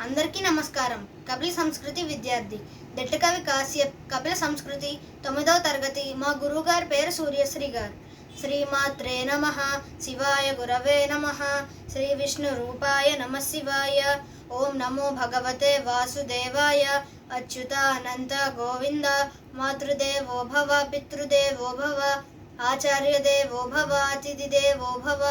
అందరికీ నమస్కారం. కపిల సంస్కృతి విద్యార్థి దెట్టకవి కాశ్యప్. కపిల సంస్కృతి 9వ తరగతి. మా గురువు గారి పేరు సూర్యశ్రీ గారు. శ్రీమాత్రే నమః. శివాయ గురవే నమః. శ్రీ విష్ణు రూపాయ నమః శివాయ. ఓం నమో భగవతే వాసుదేవాయ. అచ్యుతానంత గోవింద. మాతృదేవో భవ, పితృదేవో భవ, ఆచార్యదేవో భవ, అతిథిదేవో భవ.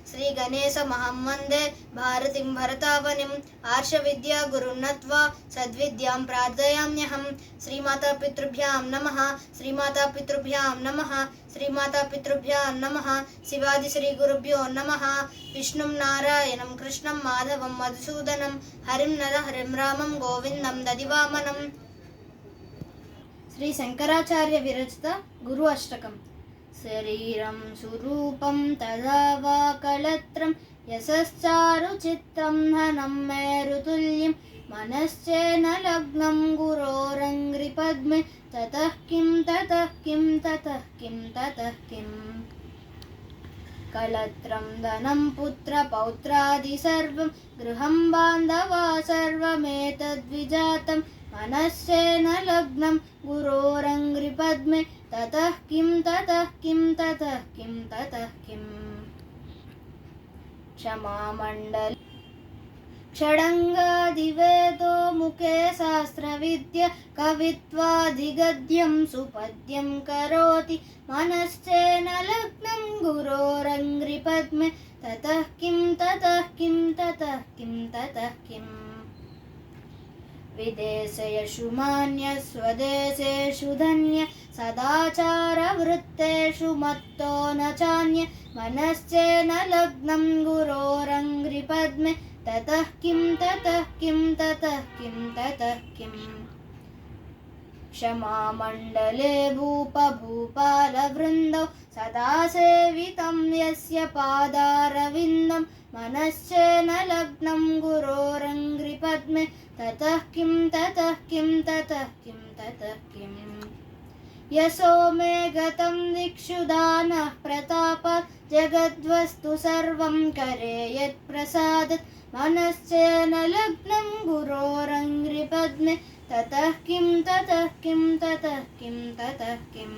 శ్రీ గణేశ మహమ్మందే భారతిం భరతావనిం. ఆర్ష విద్యా గురున్నత్వా సద్విద్యాం ప్రార్థయామ్యహం. శ్రీమాతాపితృభ్యాం నమః. శ్రీమాతాపితృభ్యాం నమః. శ్రీమాతాపితృభ్యాం నమః. శివాది శ్రీ గురుభ్యో నమః. విష్ణుం నారాయణం కృష్ణం మాధవం మధుసూదనం. హరిం నరహరిం రామం గోవిందం దదివామనం. శ్రీ శంకరాచార్య విరచిత గురు అష్టకం. శరీరం సురూపం తదా వా కళత్రం యశశ్చారు చిత్రం ధనం మేరుతుల్యం. మనశ్చేన లగ్నం గురోరంగ్రి పద్మే. తతః కిం తతః కిం తతః కిం తతః కిం. కళత్రం ధనం పుత్ర పౌత్రాది సర్వం. గృహం బాంధవా సర్వమేతద్విజాతం. మనశ్చేన లగ్నం గురోరంగ్రి పద్మే. తతః కిం తతః కిం తతః కిం తతః కిం. క్షమామండలి షడంగాదివేదో ముఖే శాస్త్రవిద్య. కవిత్వాధిగద్యం సుపద్యం కరోతి. మనశ్చేన లగ్నం గురోరంగ్రి పద్మే. తతః కిం తతః కిం తతః కిం తతః కిం. విదేశేషు మాన్య స్వదేశేషు ధన్య. సదాచారవృత్తేషు మత్తో న చాన్య. మనశ్చేన లగ్నం గురోరంగ్రి పద్మే. తతః కిం తతః కిం తతః కిం తతః కిం. క్షమామండలే భూపభూపాలవృందౌ. సదా సేవితం యస్య పాదారవిందం. మనశ్చేన లగ్నం గురోరంగ్రి పద్మే. తతః కిం తతః కిం తతః కిం తతః కిం. యశో మే గతం దిక్షు దానః ప్రతాపాత్. జగద్వస్తు సర్వం కరే యత్ ప్రసాదత్. మనశ్చేన లగ్నం గురోరంగ్రి పద్మే. తతః కిం తతః కిం తతః కిం తతః కిం.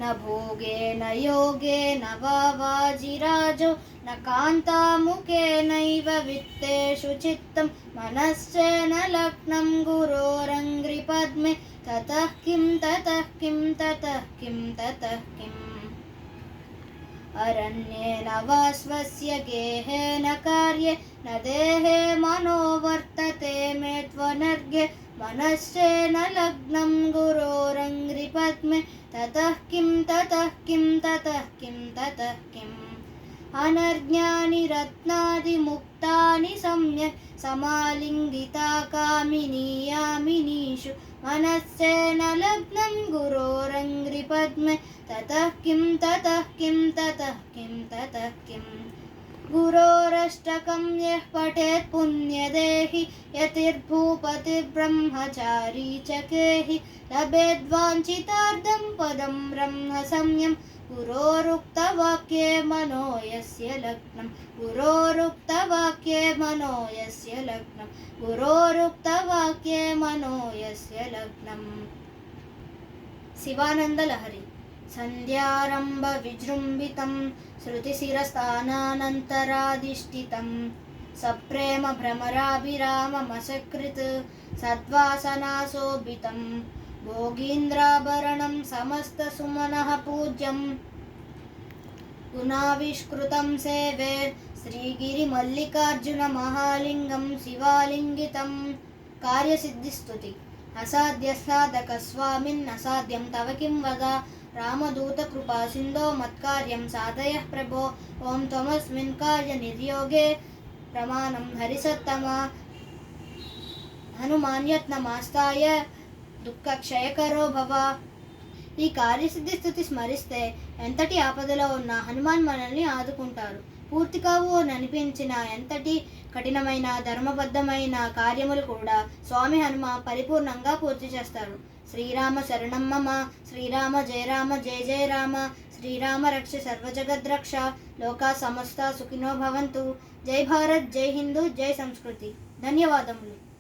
న భోగేన యోగేన వా వాజిరాజో. న కాంతాముఖేనైవ విత్తేషు చిత్తం. మనశ్చేన లగ్నం గురోరంగ్రి పద్మే. తతః కిం తతః కిం తతః కిం తతః కిం. అరణ్యేన వా స్వస్య గేహేన కార్యే. న దేహే మనో వర్తతే మే త్వనర్ఘ్యే. మనశ్చేన లగ్నం గురోరంగ్రి పద్మే. తతః కిం తతః కిం తతః కిం తతః కిం. అనర్జ్ఞాని రత్నాది ముక్తాని సమ్యక్. సమాలింగితా కామినీ యామినీషు. మనశ్చేన లగ్నం గురోరంగ్రి పద్మే. తతః కిం తతః కిం తతః కిం తతః కిం. గురోరష్టకం యః పఠేత్ పుణ్యదేహి. యతిర్భూపతిర్బ్రహ్మచారీ చ కేహి. లభేద్వాంఛితార్థం పదం బ్రహ్మ సంయం. గురోరుక్తవాక్యే మనో యస్య లగ్నం. గురోరుక్తవాక్యే మనో యస్య లగ్నం. గురోరుక్తవాక్యే మనో యస్య లగ్నం. శివానందలహరి. సంధ్యారంభ విజృంభితం. శృతిశిరస్థానానంతరాధిష్ఠితం. సప్రేమ భ్రమరాభిరామమసకృత్. సద్వాసనాశోభితం. భోగీంద్రాభరణం సమస్త సుమనః పూజ్యం. గుణావిష్కృతం సేవే. శ్రీగిరి మల్లికార్జున మహాలింగం శివాలింగితం. కార్యసిద్ధిస్తుతి. అసాధ్య సాధక స్వామిన్ అసాధ్యం తవ కిం వద. రామదూత కృపా సింధో మత్కార్యం సాధయః ప్రభో. ఓం త్వమస్మిన్ కార్య నిర్యోగే ప్రమాణం హరిసత్తమా. హనుమాన్యత్నమాస్తాయ దుఃఖక్షయకరో భవ. ఈ కార్యసిద్ధి స్థుతి స్మరిస్తే ఎంతటి ఆపదలో ఉన్న హనుమాన్ మనల్ని ఆదుకుంటారు. పూర్తి కావు అని అనిపించిన ఎంతటి కఠినమైన ధర్మబద్ధమైన కార్యములు కూడా స్వామి హనుమ పరిపూర్ణంగా పూర్తి చేస్తారు. శ్రీరామ శరణం మమ. శ్రీరామ జయ రామ జయ జయ రామ. శ్రీరామ రక్ష సర్వజగద్రక్ష లోకా సమస్త సుఖినో భవంతు. జై భారత్, జై హిందూ, జై సంస్కృతి. ధన్యవాదములు.